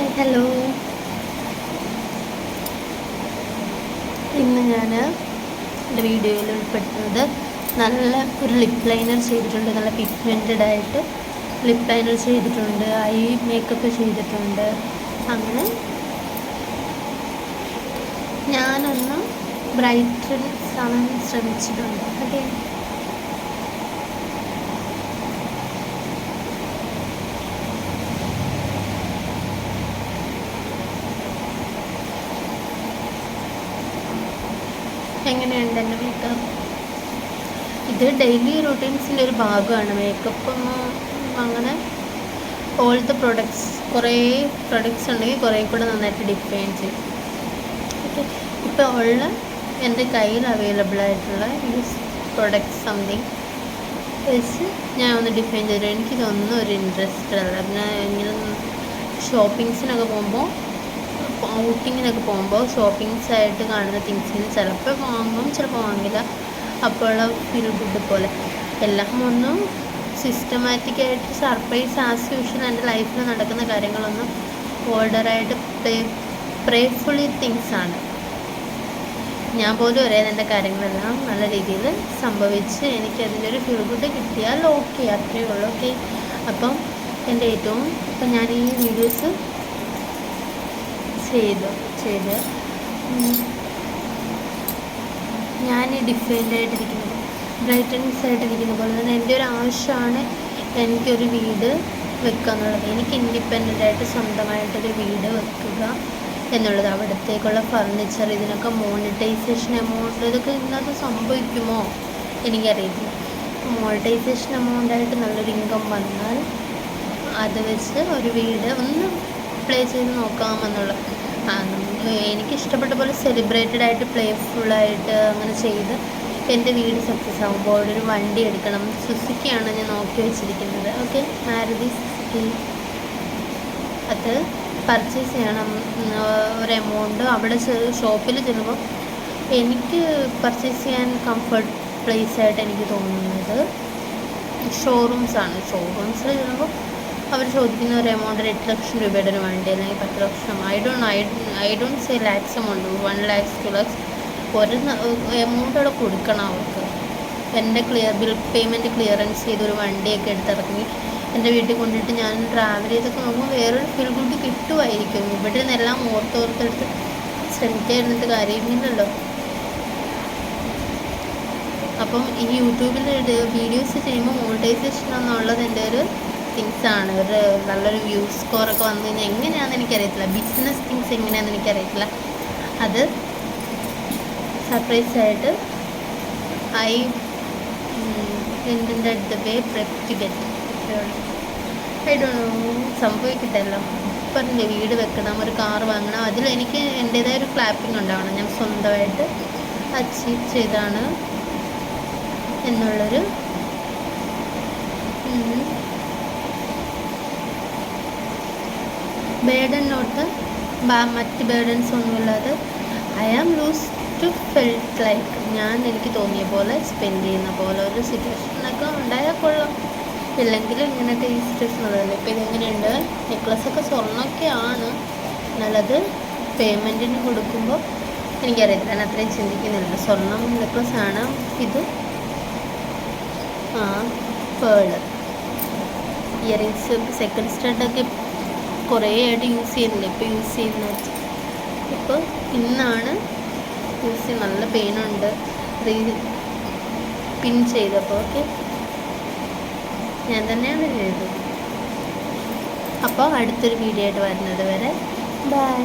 Hi hello. ഇന്ന് ഞാൻ എൻ്റെ വീഡിയോയിൽ ഉൾപ്പെടുത്തുന്നത് നല്ല ഒരു ലിപ്പ് ലൈനർ ചെയ്തിട്ടുണ്ട്. നല്ല പിഗ്മെൻറ്റഡ് ആയിട്ട് ലിപ്പ് ലൈനർ ചെയ്തിട്ടുണ്ട്, ഐ മേക്കപ്പ് ചെയ്തിട്ടുണ്ട്. അങ്ങനെ ഞാനൊന്ന് ബ്രൈറ്റ്നസ് ആവാൻ ശ്രമിച്ചിട്ടുണ്ട്. ഓക്കെ, എങ്ങനെയുണ്ട് എൻ്റെ മേക്കപ്പ്? ഇത് ഡെയിലി റൂട്ടീൻസിൻ്റെ ഒരു ഭാഗമാണ്. മേക്കപ്പ് അങ്ങനെ ഓൾത്തെ പ്രൊഡക്ട്സ്, കുറേ പ്രൊഡക്ട്സ് ഉണ്ടെങ്കിൽ കുറേ കൂടെ നന്നായിട്ട് ഡിഫൈൻ ചെയ്യും. ഓക്കെ, ഇപ്പോൾ ഉള്ള എൻ്റെ കയ്യിൽ അവൈലബിൾ ആയിട്ടുള്ള യൂസ് പ്രൊഡക്ട്സ് സംതിങ് വെച്ച് ഞാൻ ഒന്ന് ഡിഫൈൻ ചെയ്തു. എനിക്കിതൊന്നും ഒരു ഇൻട്രസ്റ്റഡ് അല്ല. പിന്നെ ഇങ്ങനെ ഷോപ്പിങ്സിനൊക്കെ പോകുമ്പോൾ, ഔട്ടിങ്ങിനൊക്കെ പോകുമ്പോൾ ഷോപ്പിങ്സ് ആയിട്ട് കാണുന്ന തിങ്സിന് ചിലപ്പോൾ വാങ്ങും, ചിലപ്പോൾ വാങ്ങില്ല. അപ്പോഴുള്ള ഫീൽ ഗുഡ് പോലെ എല്ലാം ഒന്നും സിസ്റ്റമാറ്റിക്കായിട്ട് സർപ്രൈസ് ആസ് യൂഷ്വൽ എൻ്റെ ലൈഫിൽ നടക്കുന്ന കാര്യങ്ങളൊന്നും ഓർഡറായിട്ട് പ്രേഫുള്ളി തിങ്സാണ്. ഞാൻ പോലും അറിയാതെ എൻ്റെ കാര്യങ്ങളെല്ലാം നല്ല രീതിയിൽ സംഭവിച്ച് എനിക്കതിൻ്റെ ഒരു ഫീൽ ഗുഡ് കിട്ടിയാൽ ഓക്കെ, അത്രയേ ഉള്ളൂ. ഓക്കെ, അപ്പം എൻ്റെ ഇപ്പം ഞാൻ ഈ വീഡിയോസ് ചെയ്ത് ഞാൻ ഡിഫറെൻ്റ് ആയിട്ടിരിക്കുന്നത്, ബ്രൈറ്റൻസ് ആയിട്ടിരിക്കുന്ന പോലെ തന്നെ എൻ്റെ ഒരു ആവശ്യമാണ് എനിക്കൊരു വീട് വെക്കുക എന്നുള്ളത്. എനിക്ക് ഇൻഡിപെൻഡൻ്റ് ആയിട്ട് സ്വന്തമായിട്ടൊരു വീട് വെക്കുക എന്നുള്ളത്. അവിടത്തേക്കുള്ള ഫർണിച്ചർ, ഇതിനൊക്കെ മോണിറ്റൈസേഷൻ എമൗണ്ട്, ഇതൊക്കെ ഇതിനകത്ത് സംഭവിക്കുമോ എനിക്കറിയില്ല. മോണിറ്റൈസേഷൻ എമൗണ്ടായിട്ട് നല്ലൊരു ഇൻകം വന്നാൽ അത് വെച്ച് ഒരു വീട് ഒന്ന് പ്ലേ ചെയ്ത് നോക്കാമെന്നുള്ള, എനിക്കിഷ്ടപ്പെട്ട പോലെ സെലിബ്രേറ്റഡ് ആയിട്ട് പ്ലേഫുള്ളായിട്ട് അങ്ങനെ ചെയ്ത് എൻ്റെ വീട് സക്സസ് ആകുമ്പോൾ ഒരു വണ്ടി എടുക്കണം. സുസുക്കിയാണ് ഞാൻ നോക്കി വെച്ചിരിക്കുന്നത്. Okay, Maruti Suzuki. അത് പർച്ചേസ് ചെയ്യണം. ഒരു എമൗണ്ട് അവിടെ ഷോപ്പിൽ ചെല്ലുമ്പോൾ എനിക്ക് പർച്ചേസ് ചെയ്യാൻ കംഫർട്ട് പ്ലേസായിട്ട് എനിക്ക് തോന്നുന്നത് ഷോറൂംസാണ്. ഷോറൂംസിൽ ചെല്ലുമ്പോൾ അവർ ചോദിക്കുന്ന ഒരു എമൗണ്ട് 8 ലക്ഷം രൂപയുടെ ഒരു വണ്ടി, അല്ലെങ്കിൽ 10 ലക്ഷം, I don't say lakhs amount, 1 lakhs 2 lakhs ഒരു എമൗണ്ട് അവിടെ കൊടുക്കണം അവർക്ക്. എൻ്റെ ബിൽ പേയ്മെൻറ്റ് ക്ലിയറൻസ് ചെയ്തൊരു വണ്ടിയൊക്കെ എടുത്തിറങ്ങി എൻ്റെ വീട്ടിൽ കൊണ്ടിട്ട് ഞാൻ ട്രാവൽ ചെയ്തൊക്കെ നോക്കുമ്പോൾ വേറൊരു ഫീൽ ഗുഡ് കിട്ടുമായിരിക്കും. ഇവിടെ നിന്നെല്ലാം ഓർത്തെടുത്ത് ശ്രമിക്കാതിരുന്നിട്ട് കാര്യമില്ലല്ലോ. അപ്പം ഈ യൂട്യൂബിൽ വീഡിയോസ് ചെയ്യുമ്പോൾ മോണിറ്റൈസേഷൻ എന്നുള്ളത് എൻ്റെ ഒരു തിങ്സാണ്. ഒരു നല്ലൊരു വ്യൂ സ്കോറൊക്കെ വന്നു കഴിഞ്ഞാൽ എങ്ങനെയാണെന്ന് എനിക്കറിയത്തില്ല. ബിസിനസ് തിങ്സ് എങ്ങനെയാണെന്ന് എനിക്കറിയത്തില്ല. അത് സർപ്രൈസായിട്ട് I intended the way prep to get. I don't know, സംഭവിക്കട്ടല്ലോ. പറഞ്ഞില്ലേ, വീട് വെക്കണം, ഒരു കാർ വാങ്ങണം, അതിൽ എനിക്ക് എൻ്റേതായ ഒരു ക്ലാപ്പിംഗ് ഉണ്ടാവണം. ഞാൻ സ്വന്തമായിട്ട് അച്ചീവ് ചെയ്താണ് എന്നുള്ളൊരു ബേഡൻ നോട്ട്, മറ്റ് ബേഡൻസ് ഒന്നുമില്ലാതെ I am loose to felt like എനിക്ക് തോന്നിയ പോലെ സ്പെൻഡ് ചെയ്യുന്ന പോലെ ഒരു സിറ്റുവേഷനൊക്കെ ഉണ്ടായാൽ കൊള്ളാം. ഇല്ലെങ്കിൽ ഇങ്ങനത്തെ ഈ സിറ്റുവേഷൻ ഉള്ളതല്ലേ. ഇപ്പോൾ ഇതെങ്ങനെയുണ്ട്, നെക്ലസ്സൊക്കെ സ്വർണ്ണമൊക്കെയാണ്, നല്ലത് പേയ്മെൻറ്റിന് കൊടുക്കുമ്പോൾ എനിക്കറിയത്തില്ല, ഞാൻ അത്രയും ചിന്തിക്കുന്നില്ല. സ്വർണ്ണം നെക്ലസ്സാണ് ഇത്. പേള് ഇയറിങ്സ്, സെക്കൻഡ് സ്റ്റഡൊക്കെ കുറേ ആയിട്ട് യൂസ് ചെയ്യുന്നില്ല. ഇപ്പോൾ യൂസ് ചെയ്യുന്നത് ഇപ്പോൾ ഇന്നാണ് യൂസ് ചെയ്യുന്നത്. നല്ല പെയിനുണ്ട് പിൻ ചെയ്തപ്പോൾ. ഓക്കെ, ഞാൻ തന്നെയാണ് ചെയ്തത്. അപ്പോൾ അടുത്തൊരു വീഡിയോ ആയിട്ട് വരുന്നത് വരെ ബൈ.